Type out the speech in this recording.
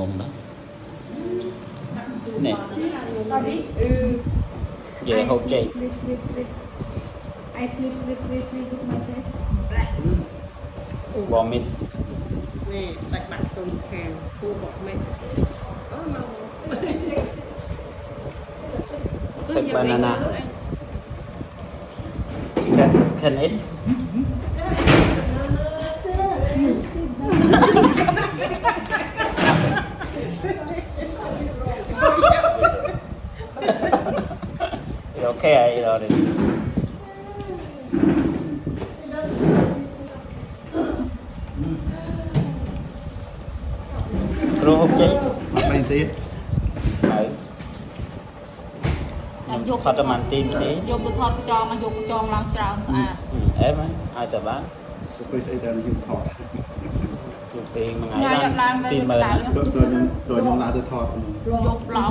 Ổn đó. Nè. Giờ hộp chạy. I sleep with my face. Vomit. Nè, đặt mặt tôi hàng cô bọt mẹ. Take banana. Can eat? It's okay, I eat already. True hộp chạy. Bên tí. Đấy. Em dục Thật là màn tin tí. dục được thọt cho mà dục cho làm tròn à. Em ấy, ai tờ bán. Tôi sẽ ra dùng thọt. Chụp tiền mà ngày Ngày làm làm đây tin mình mời. tạo Tôi nhóm lá tôi thọt. dục lọc